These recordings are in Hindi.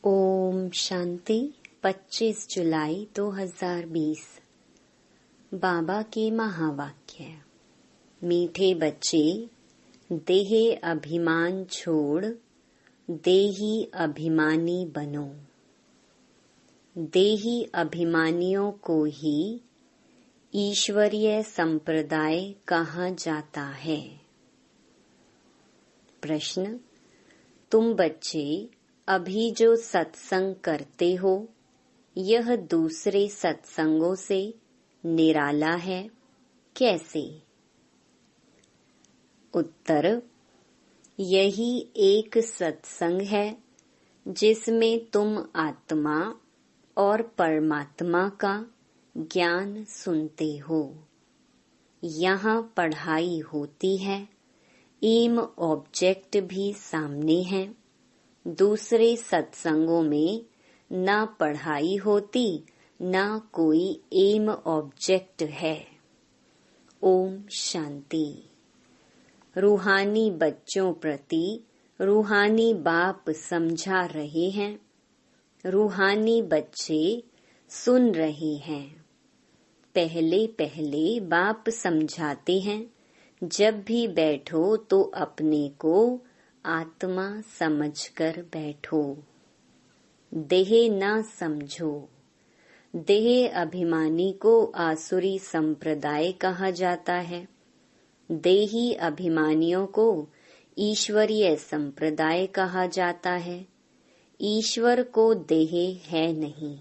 ओम शांति। 25 जुलाई 2020। बाबा के महावाक्य। मीठे बच्चे, देह अभिमान छोड़ देही अभिमानी बनो। देही अभिमानियों को ही ईश्वरीय संप्रदाय कहा जाता है। प्रश्न: तुम बच्चे अभी जो सत्संग करते हो, यह दूसरे सत्संगों से निराला है, कैसे? उत्तर: यही एक सत्संग है जिसमें तुम आत्मा और परमात्मा का ज्ञान सुनते हो। यहाँ पढ़ाई होती है, एम ऑब्जेक्ट भी सामने है। दूसरे सत्संगों में ना पढ़ाई होती, ना कोई एम ऑब्जेक्ट है। ओम शांति। रूहानी बच्चों प्रति रूहानी बाप समझा रहे हैं। रूहानी बच्चे सुन रहे हैं। पहले पहले बाप समझाते हैं, जब भी बैठो तो अपने को आत्मा समझकर बैठो। देह ना समझो। देह अभिमानी को आसुरी संप्रदाय कहा जाता है। देही अभिमानियों को ईश्वरीय संप्रदाय कहा जाता है। ईश्वर को देह है नहीं,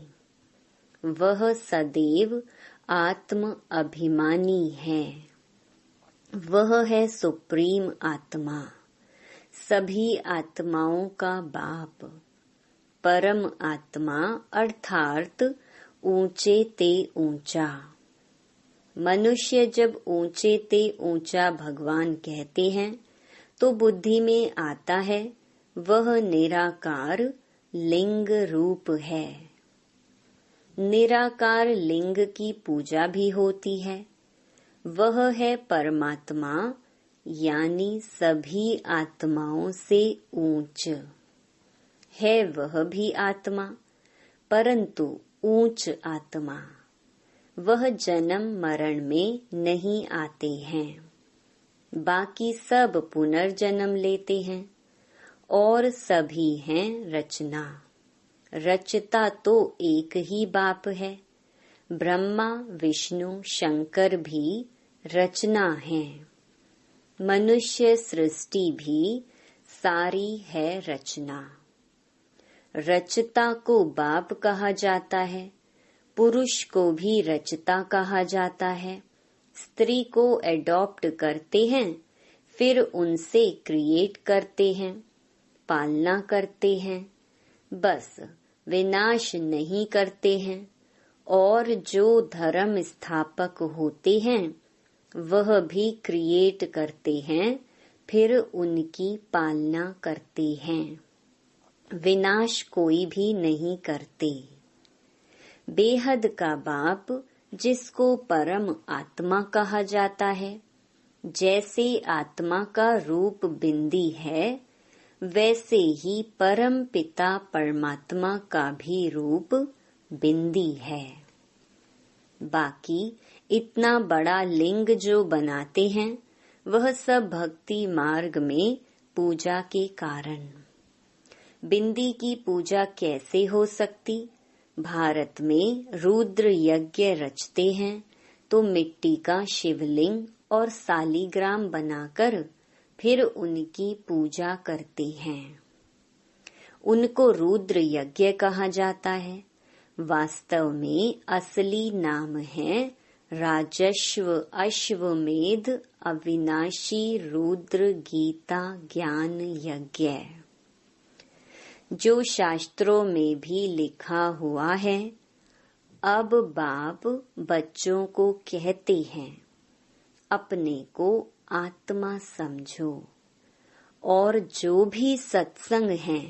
वह सदैव आत्म अभिमानी है। वह है सुप्रीम आत्मा, सभी आत्माओं का बाप, परम आत्मा अर्थात ऊंचे ते ऊंचा। मनुष्य जब ऊंचे ते ऊंचा भगवान कहते हैं तो बुद्धि में आता है वह निराकार लिंग रूप है। निराकार लिंग की पूजा भी होती है। वह है परमात्मा, यानी सभी आत्माओं से ऊंच है। वह भी आत्मा, परंतु ऊंच आत्मा। वह जन्म मरण में नहीं आते हैं। बाकी सब पुनर्जन्म लेते हैं और सभी हैं रचना। रचता तो एक ही बाप है। ब्रह्मा विष्णु शंकर भी रचना हैं। मनुष्य सृष्टि भी सारी है रचना। रचता को बाप कहा जाता है। पुरुष को भी रचता कहा जाता है। स्त्री को एडॉप्ट करते हैं, फिर उनसे क्रिएट करते हैं, पालना करते हैं, बस विनाश नहीं करते हैं। और जो धर्म स्थापक होते हैं वह भी क्रिएट करते हैं, फिर उनकी पालना करते हैं। विनाश कोई भी नहीं करते। बेहद का बाप, जिसको परम आत्मा कहा जाता है, जैसे आत्मा का रूप बिंदी है, वैसे ही परम पिता परमात्मा का भी रूप बिंदी है। बाकी इतना बड़ा लिंग जो बनाते हैं वह सब भक्ति मार्ग में पूजा के कारण। बिंदी की पूजा कैसे हो सकती? भारत में रुद्र यज्ञ रचते हैं तो मिट्टी का शिवलिंग और सालीग्राम बनाकर फिर उनकी पूजा करते हैं। उनको रुद्र यज्ञ कहा जाता है। वास्तव में असली नाम है राजस्व अश्वमेध अविनाशी रुद्र गीता ज्ञान यज्ञ, जो शास्त्रों में भी लिखा हुआ है। अब बाप बच्चों को कहते हैं, अपने को आत्मा समझो और जो भी सत्संग है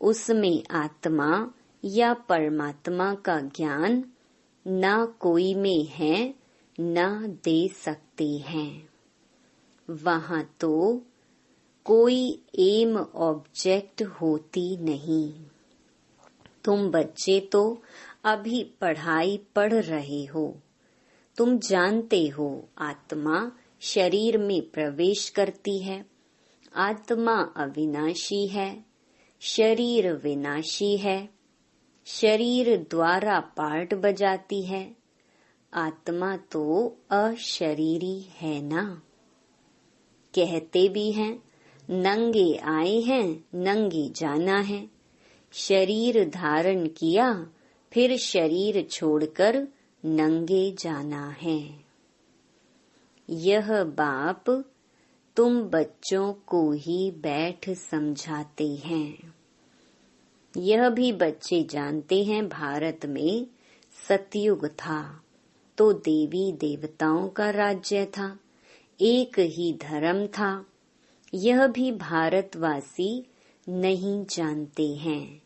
उसमें आत्मा या परमात्मा का ज्ञान ना कोई में है, ना दे सकते हैं। वहाँ तो कोई एम ऑब्जेक्ट होती नहीं। तुम बच्चे तो अभी पढ़ाई पढ़ रहे हो। तुम जानते हो आत्मा शरीर में प्रवेश करती है। आत्मा अविनाशी है, शरीर विनाशी है। शरीर द्वारा पार्ट बजाती है। आत्मा तो अशरीरी है ना। कहते भी हैं नंगे आए हैं नंगे जाना है। शरीर धारण किया फिर शरीर छोड़कर नंगे जाना है। यह बाप तुम बच्चों को ही बैठ समझाते हैं। यह भी बच्चे जानते हैं भारत में सतयुग था तो देवी देवताओं का राज्य था, एक ही धर्म था। यह भी भारतवासी नहीं जानते हैं।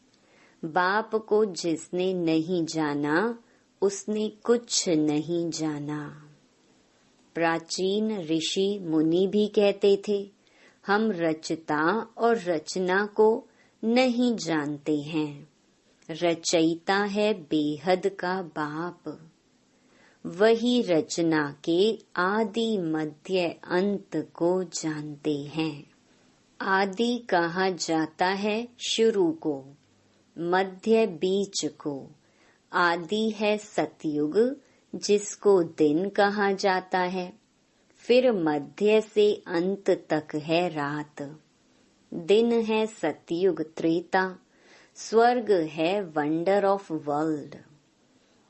बाप को जिसने नहीं जाना उसने कुछ नहीं जाना। प्राचीन ऋषि मुनि भी कहते थे हम रचता और रचना को नहीं जानते हैं। रचयिता है बेहद का बाप, वही रचना के आदि मध्य अंत को जानते हैं। आदि कहा जाता है शुरू को, मध्य बीच को। आदि है सतयुग जिसको दिन कहा जाता है, फिर मध्य से अंत तक है रात। दिन है सतयुग त्रेता, स्वर्ग है वंडर ऑफ वर्ल्ड।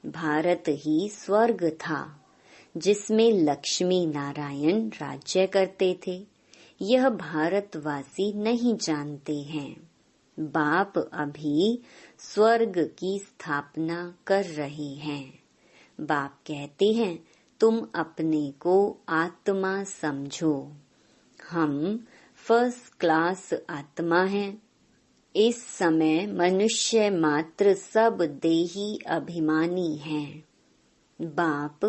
भारत ही स्वर्ग था जिसमें लक्ष्मी नारायण राज्य करते थे। यह भारतवासी नहीं जानते हैं। बाप अभी स्वर्ग की स्थापना कर रहे हैं। बाप कहते हैं तुम अपने को आत्मा समझो। हम फर्स्ट क्लास आत्मा हैं। इस समय मनुष्य मात्र सब देही अभिमानी हैं। बाप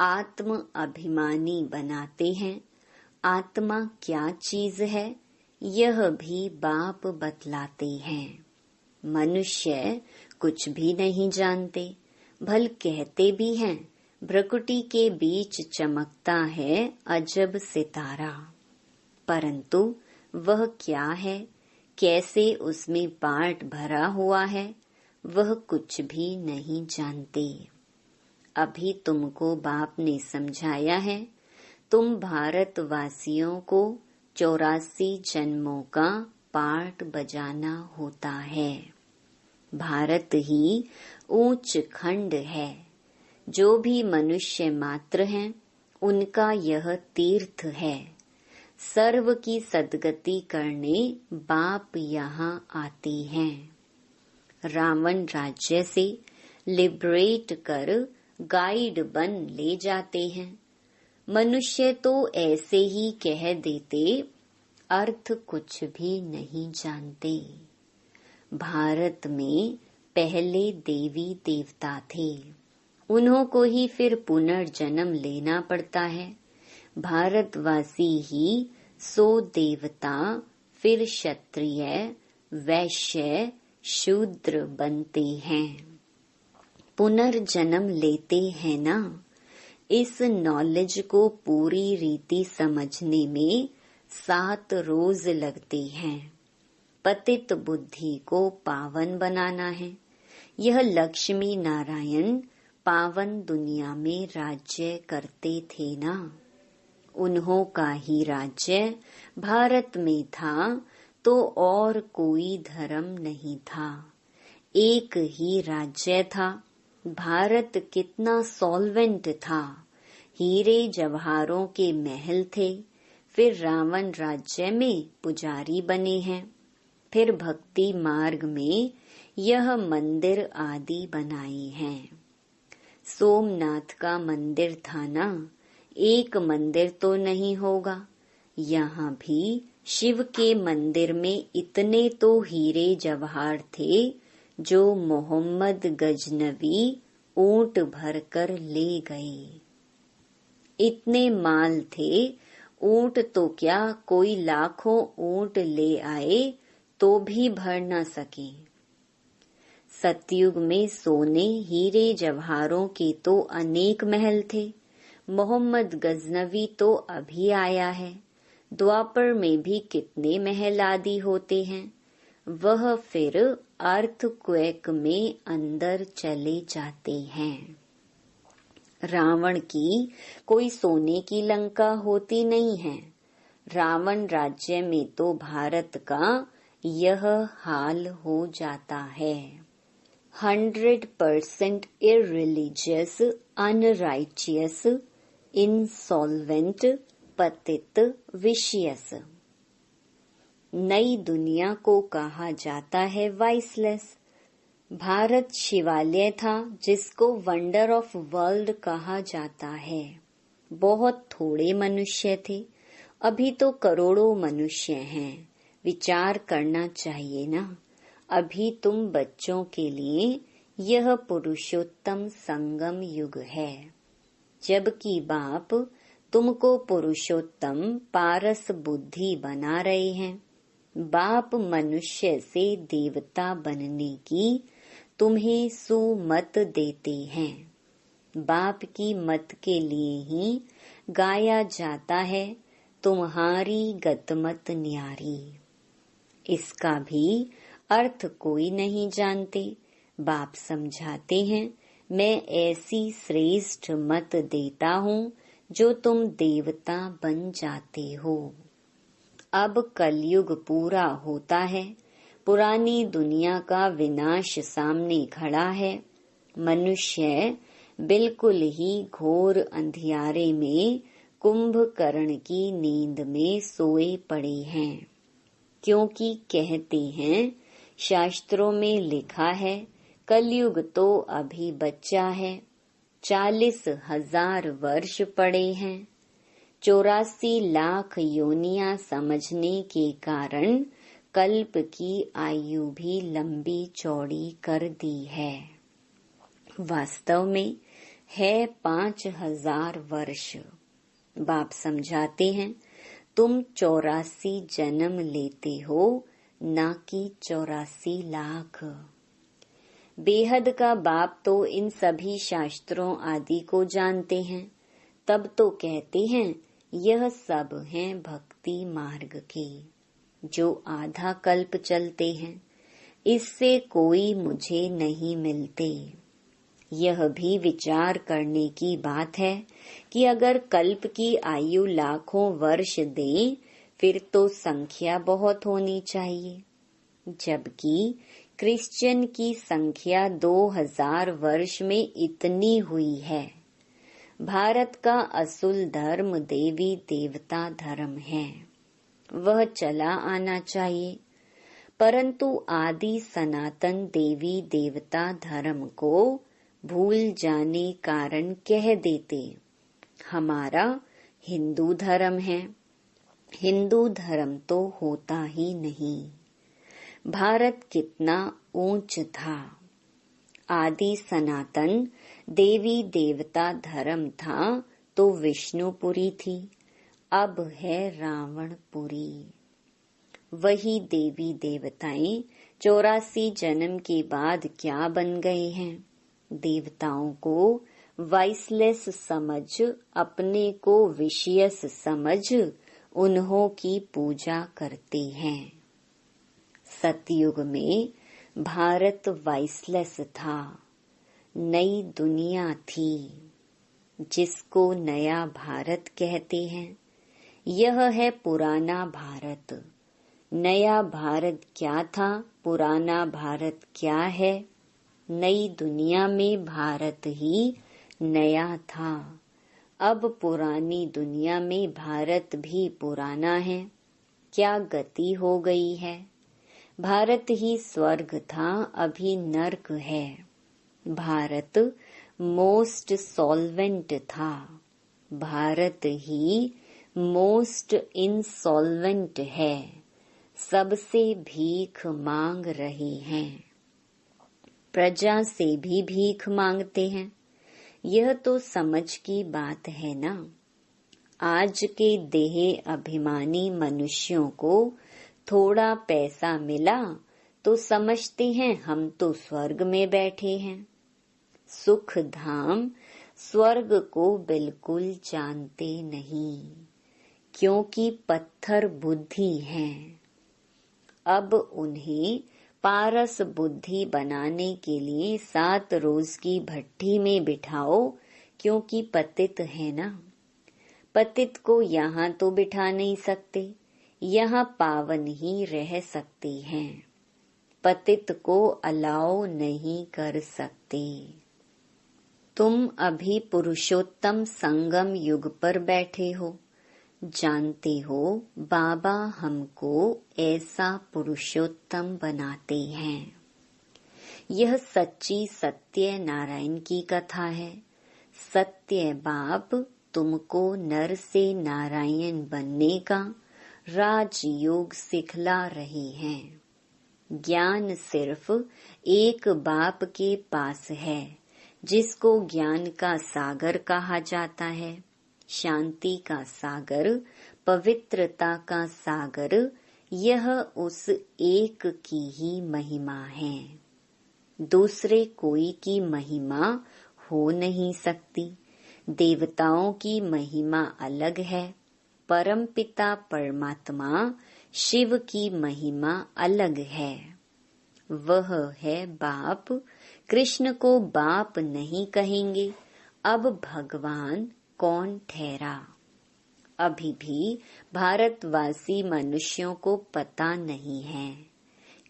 आत्म अभिमानी बनाते हैं। आत्मा क्या चीज है यह भी बाप बतलाते हैं। मनुष्य कुछ भी नहीं जानते, भल कहते भी हैं भ्रकुटी के बीच चमकता है अजब सितारा। परंतु वह क्या है, कैसे उसमें पार्ट भरा हुआ है, वह कुछ भी नहीं जानते। अभी तुमको बाप ने समझाया है। तुम भारतवासियों को 84 जन्मों का पार्ट बजाना होता है। भारत ही ऊंच खंड है। जो भी मनुष्य मात्र हैं उनका यह तीर्थ है। सर्व की सद्गति करने बाप यहाँ आते हैं। रावण राज्य से लिबरेट कर गाइड बन ले जाते हैं। मनुष्य तो ऐसे ही कह देते, अर्थ कुछ भी नहीं जानते। भारत में पहले देवी देवता थे, उन्हों को ही फिर पुनर्जन्म लेना पड़ता है। भारतवासी ही सो देवता फिर क्षत्रिय वैश्य शूद्र बनते हैं। पुनर्जन्म लेते हैं ना। इस नॉलेज को पूरी रीति समझने में 7 रोज लगते हैं। पतित बुद्धि को पावन बनाना है। यह लक्ष्मी नारायण पावन दुनिया में राज्य करते थे ना। उन्हों का ही राज्य भारत में था तो और कोई धर्म नहीं था। एक ही राज्य था। भारत कितना सॉल्वेंट था। हीरे जवाहरों के महल थे। फिर रावण राज्य में पुजारी बने हैं। फिर भक्ति मार्ग में यह मंदिर आदि बनाए हैं। सोमनाथ का मंदिर था ना, एक मंदिर तो नहीं होगा। यहाँ भी शिव के मंदिर में इतने तो हीरे जवाहर थे जो मोहम्मद गजनवी ऊंट भरकर ले गए। इतने माल थे, ऊंट तो क्या कोई लाखों ऊंट ले आए तो भी भर न सके। सतयुग में सोने हीरे जवाहरों के तो अनेक महल थे। मोहम्मद गजनवी तो अभी आया है। द्वापर में भी कितने महल आदि होते हैं। वह फिर अर्थक्वेक में अंदर चले जाते हैं। रावण की कोई सोने की लंका होती नहीं है। रावण राज्य में तो भारत का यह हाल हो जाता है। 100% irreligious, unrighteous, insolvent, पतित, vicious। नई दुनिया को कहा जाता है वाइसलेस। भारत शिवालय था जिसको वंडर ऑफ वर्ल्ड कहा जाता है। बहुत थोड़े मनुष्य थे, अभी तो करोड़ों मनुष्य हैं। विचार करना चाहिए ना। अभी तुम बच्चों के लिए यह पुरुषोत्तम संगम युग है, जबकि बाप तुमको पुरुषोत्तम पारस बुद्धि बना रहे हैं। बाप मनुष्य से देवता बनने की तुम्हें सुमत देते हैं। बाप की मत के लिए ही गाया जाता है तुम्हारी गतमत न्यारी। इसका भी अर्थ कोई नहीं जानते। बाप समझाते हैं, मैं ऐसी श्रेष्ठ मत देता हूँ जो तुम देवता बन जाते हो। अब कलयुग पूरा होता है। पुरानी दुनिया का विनाश सामने खड़ा है। मनुष्य बिल्कुल ही घोर अंधियारे में कुंभकर्ण की नींद में सोए पड़े हैं, क्योंकि कहते हैं शास्त्रों में लिखा है कलयुग तो अभी बच्चा है। 40,000 वर्ष पड़े हैं। 84 लाख योनियां समझने के कारण कल्प की आयु भी लंबी चौड़ी कर दी है। वास्तव में है 5,000 वर्ष। बाप समझाते हैं, तुम 84 जन्म लेते हो, ना कि 84 लाख। बेहद का बाप तो इन सभी शास्त्रों आदि को जानते हैं, तब तो कहते हैं यह सब हैं भक्ति मार्ग के, जो आधा कल्प चलते हैं। इससे कोई मुझे नहीं मिलते। यह भी विचार करने की बात है कि अगर कल्प की आयु लाखों वर्ष दें, फिर तो संख्या बहुत होनी चाहिए, जबकि क्रिश्चियन की संख्या 2000 वर्ष में इतनी हुई है। भारत का असुल धर्म देवी देवता धर्म है, वह चला आना चाहिए, परंतु आदि सनातन देवी देवता धर्म को भूल जाने कारण कह देते हमारा हिंदू धर्म है। हिंदू धर्म तो होता ही नहीं। भारत कितना ऊंच था। आदि सनातन देवी देवता धर्म था तो विष्णुपुरी थी, अब है रावणपुरी। वही देवी देवताएं 84 जन्म के बाद क्या बन गए हैं। देवताओं को वाइसलेस समझ, अपने को विशियस समझ उन्हों की पूजा करते हैं। सतयुग में भारत वाइसलेस था, नई दुनिया थी, जिसको नया भारत कहते हैं। यह है पुराना भारत। नया भारत क्या था, पुराना भारत क्या है। नई दुनिया में भारत ही नया था। अब पुरानी दुनिया में भारत भी पुराना है। क्या गति हो गई है। भारत ही स्वर्ग था, अभी नर्क है। भारत मोस्ट सॉल्वेंट था, भारत ही मोस्ट इंसॉल्वेंट है। सबसे भीख मांग रहे हैं, प्रजा से भी भीख मांगते हैं। यह तो समझ की बात है ना। आज के देह अभिमानी मनुष्यों को थोड़ा पैसा मिला तो समझते हैं हम तो स्वर्ग में बैठे हैं। सुख धाम स्वर्ग को बिल्कुल जानते नहीं, क्योंकि पत्थर बुद्धि हैं। अब उन्हें पारस बुद्धि बनाने के लिए 7 रोज की भट्ठी में बिठाओ, क्योंकि पतित है ना। पतित को यहाँ तो बिठा नहीं सकते, यहाँ पावन ही रह सकते हैं। पतित को अलाउ नहीं कर सकते। तुम अभी पुरुषोत्तम संगम युग पर बैठे हो। जानते हो बाबा हमको ऐसा पुरुषोत्तम बनाते हैं। यह सच्ची सत्य नारायण की कथा है। सत्य बाप तुमको नर से नारायण बनने का राजयोग सिखला रहे हैं। ज्ञान सिर्फ एक बाप के पास है, जिसको ज्ञान का सागर कहा जाता है। शांति का सागर, पवित्रता का सागर, यह उस एक की ही महिमा है। दूसरे कोई की महिमा हो नहीं सकती। देवताओं की महिमा अलग है। परमपिता परमात्मा शिव की महिमा अलग है। वह है बाप। कृष्ण को बाप नहीं कहेंगे। अब भगवान कौन ठहरा? अभी भी भारतवासी मनुष्यों को पता नहीं है।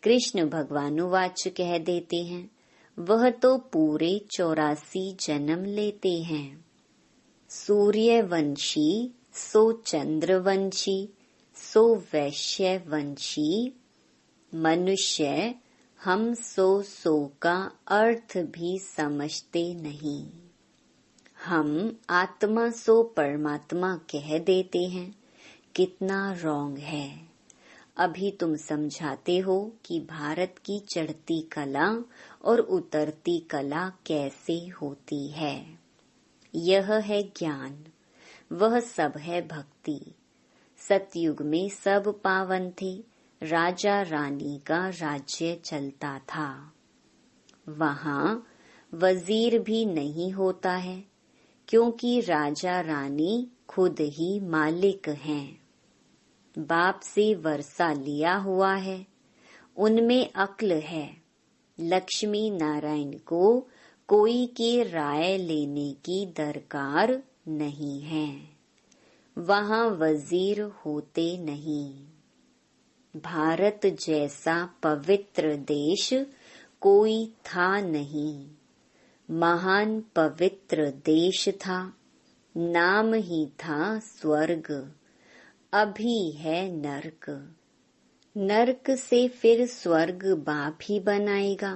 कृष्ण भगवानुवाच कह देते हैं, वह तो पूरे 84 जन्म लेते हैं। सूर्यवंशी सो चंद्रवंशी सो वैश्यवंशी। मनुष्य हम सो का अर्थ भी समझते नहीं। हम आत्मा सो परमात्मा कह देते हैं। कितना रॉन्ग है। अभी तुम समझाते हो कि भारत की चढ़ती कला और उतरती कला कैसे होती है। यह है ज्ञान, वह सब है भक्ति। सतयुग में सब पावन थे। राजा रानी का राज्य चलता था। वहाँ वजीर भी नहीं होता है, क्योंकि राजा रानी खुद ही मालिक हैं। बाप से वर्षा लिया हुआ है, उनमें अक्ल है। लक्ष्मी नारायण को कोई की राय लेने की दरकार नहीं है। वहाँ वजीर होते नहीं। भारत जैसा पवित्र देश कोई था नहीं। महान पवित्र देश था। नाम ही था स्वर्ग। अभी है नर्क। नर्क से फिर स्वर्ग बाप ही बनाएगा।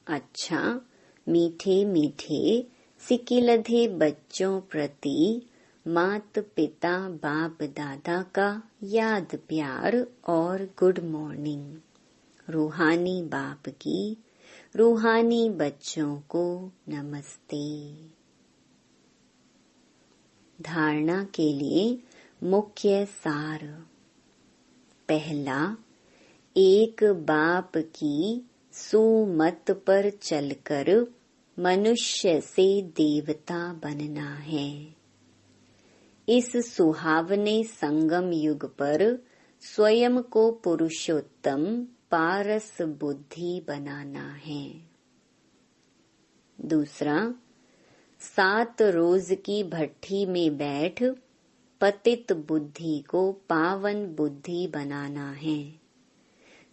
अच्छा, मीठे मीठे सिकिलधे बच्चों प्रति मात पिता बाप दादा का याद प्यार और गुड मॉर्निंग। रूहानी बाप की रूहानी बच्चों को नमस्ते। धारणा के लिए मुख्य सार। पहला, एक बाप की सुमत पर चलकर मनुष्य से देवता बनना है। इस सुहावने संगम युग पर स्वयं को पुरुषोत्तम पारस बुद्धि बनाना है। दूसरा, 7 रोज की भट्ठी में बैठ पतित बुद्धि को पावन बुद्धि बनाना है।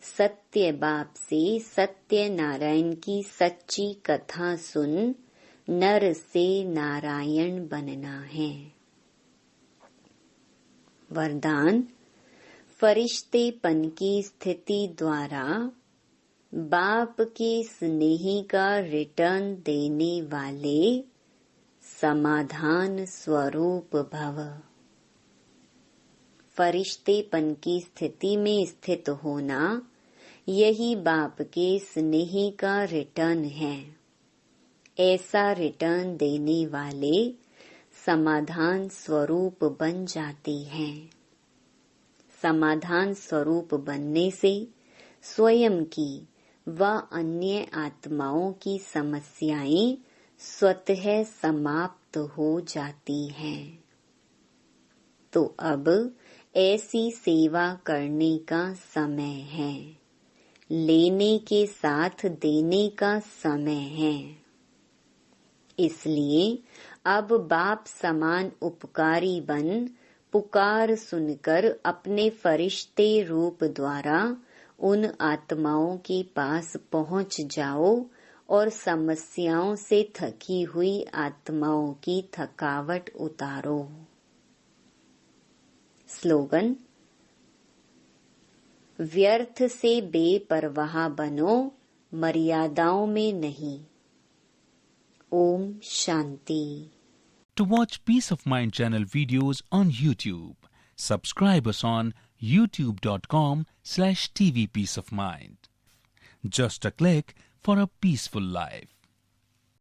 सत्य बाप से सत्य नारायण की सच्ची कथा सुन नर से नारायण बनना है। वरदान, फरिश्तेपन की स्थिति द्वारा बाप के स्नेह का रिटर्न देने वाले समाधान स्वरूप भव। फरिश्तेपन की स्थिति में स्थित होना, यही बाप के स्नेह का रिटर्न है। ऐसा रिटर्न देने वाले समाधान स्वरूप बन जाते हैं। समाधान स्वरूप बनने से स्वयं की व अन्य आत्माओं की समस्याएं स्वतः समाप्त हो जाती हैं। तो अब ऐसी सेवा करने का समय है, लेने के साथ देने का समय है। इसलिए अब बाप समान उपकारी बन पुकार सुनकर अपने फरिश्ते रूप द्वारा उन आत्माओं के पास पहुंच जाओ और समस्याओं से थकी हुई आत्माओं की थकावट उतारो। स्लोगन: व्यर्थ से बेपरवाह बनो, मर्यादाओं में नहीं। Om Shanti. To watch Peace of Mind channel videos on YouTube, subscribe us on youtube.com/tvpeaceofmind. Just a click for a peaceful life.